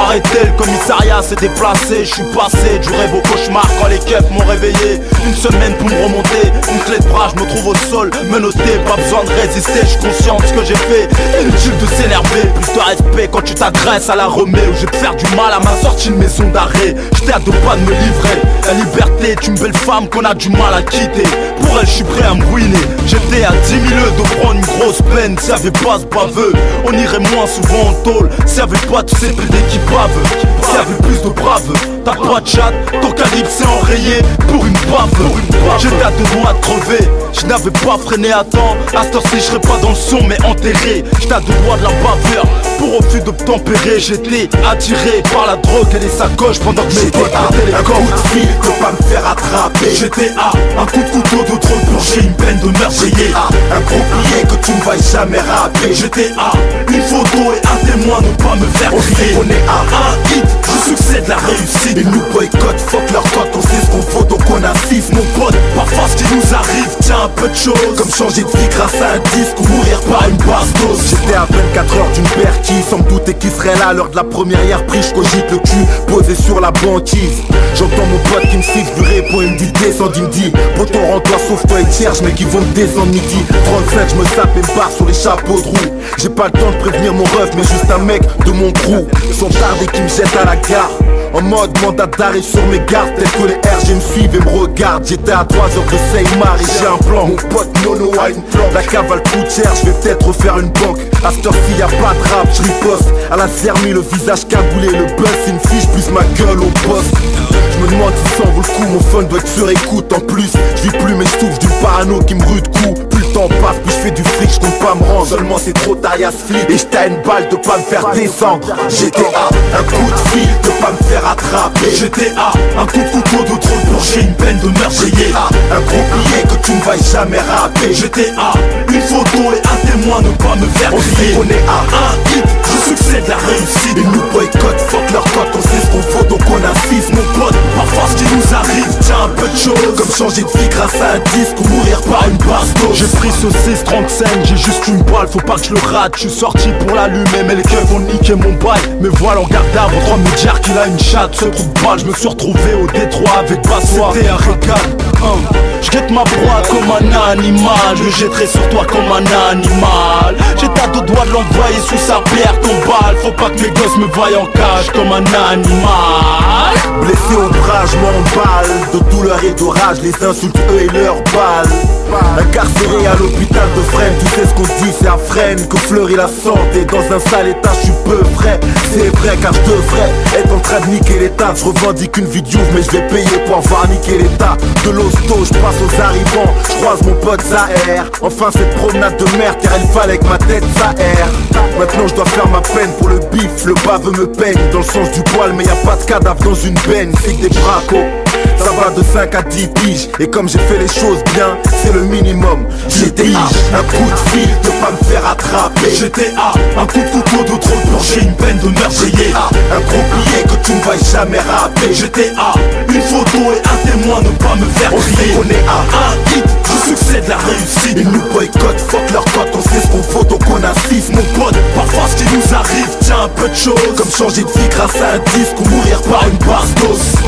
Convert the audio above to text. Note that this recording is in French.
arrêté, le commissariat s'est déplacé. Je suis passé du rêve au cauchemar quand les keufs m'ont réveillé. Une semaine pour me remonter, une clé de bras, je me trouve au sol, menotté, pas besoin de résister, je suis conscient de ce que j'ai fait. Inutile de s'énerver, plus de respect quand tu t'adresses à la Roméo. Je vais te faire du mal à ma sortie de maison d'arrêt. J'étais à deux pas de me livrer. La liberté est une belle femme qu'on a du mal à quitter. Pour elle je suis prêt à me ruiner. J'étais à 10 000 de prendre une grosse peine. S'il y avait pas ce baveux, on irait moins souvent en tôle. S'il y avait pas tous ces PD qui bavent, s'il y avait plus de braves. T'as pas de chat, ton calibre s'est enrayé pour une bave. J'étais à deux doigts de crever, je n'avais pas freiné à temps. À cette heure-ci je serais pas dans le son mais enterré. J'étais à deux doigts de la bavure, pour refus d'obtempérer. J'étais attiré par la drogue et les sacoches pendant que j'étais un coup de fil, faut pas me faire attraper. J'étais à un coup de couteau de trop pour j'ai une peine de meurtrier. Un gros billet que tu ne vas jamais rapper. J'étais à une photo et un témoin, ne pas me faire crier. On est à un hit, du succès de la réussite. Ils nous boycottent, fuck leur code, on sait ce qu'on faut donc on assiste. Mon pote, parfois ce qui nous arrive tient un peu de choses, comme changer de vie grâce à un disque ou mourir par une basse dose. J'étais à 24 heures d'une perquise, sans me douter qui serait là lors de la première prise. Je cogite le cul posé sur la banquise. J'entends mon pote qui me fixe du répond, il me dit descend, il me dit poton rends-toi sauf toi et cherche mais qui vont me descendre midi 35 je me sape et me barre sur les chapeaux de roue. J'ai pas le temps de prévenir mon ref mais juste un mec de mon crew. Sont tardés qui me jettent à la gare en mode mandat d'arrêt sur mes gardes. Tel que les RG me suivent et me regardent. J'étais à 3 heures de Seymar et j'ai un plan. Mon pote Nono a une plan. La cavale coûte cher, je vais peut-être refaire une banque. À cette heure-ci y'a pas de rap, je riposte. À la Zermi le visage cagoulé, le buzz c'est une fiche plus ma gueule au poste. Je me demande si ça en vaut le coup, mon fun doit être sur écoute. En plus, je vis plus mais je souffre d'une parano qui me rue de coups. Plus le temps passe, plus je fais du fric, je compte pas me rendre. Seulement c'est trop tard, y'a ce flip. Et j'étais à une balle de pas me faire descendre. J'étais à un coup de fil de pas me faire attraper. J'étais à un coup de couteau de trop pour j'ai une peine de meurtrier. J'étais à un gros billet que tu ne vas jamais rapper. J'étais à une photo et un témoin, ne pas me faire crier. On est à un hit, du succès de la réussite. Ils nous boycottent, fuck leur code, on sait ce qu'on faut donc on assiste. Mon pote, parfois ce qui nous arrive tient un peu de choses, comme changer de vie grâce à un disque ou mourir par une basse dose. J'ai pris ce 635, j'ai juste une balle, faut pas que je le rate. Je suis sorti pour l'allumer mais les keufs ont niqué mon bail. Me voilà en garde à vos droits me dire qu'il a une chatte. Ce trou de balle, je me suis retrouvé au Détroit avec Bassoir. C'était un régal, je guette ma proie comme un animal. Je le jetterai sur toi comme un animal. J'étais à deux doigts de l'envoyer sous sa pierre ton balle. Faut pas que mes gosses me voient en cage comme un animal. Blessé au bras, je m'emballe de douleur et d'orage, les insultes eux et leurs balles. Incarcéré à l'hôpital de Fresnes, tu sais ce qu'on dit, c'est à Fresnes que fleurit la santé. Dans un sale état, je suis peu frais. C'est vrai car je devrais être en train de niquer l'état. Je revendique une vie de Juve, mais je vais payer pour avoir niqué l'état. De l'hosto, je passe aux arrivants, je croise mon pote Zahir. Enfin cette promenade de merde, car il fallait que ma tête s'aère. Maintenant je dois faire ma peine pour le bif, le baveux me peigne dans le sens du poil, mais y a pas de cadavre dans une benne, c'est que des bracos. Ça va de 5 à 10 piges. Et comme j'ai fait les choses bien, c'est le minimum. J'étais à un coup de fil de pas me faire attraper. J'étais à un coup de couteau de trop pour j'ai une peine de meurtrier. J'étais à un gros billet que tu ne vas jamais rapper. J'étais à une photo et un témoin, ne pas me faire crier. On est à un hit, du succès de la réussite. Ils nous boycottent, fuck leur code, on sait ce qu'on faut donc on assiste. Mon pote, parfois ce qui nous arrive tient un peu de choses, comme changer de vie grâce à un disque ou mourir par une basse dose.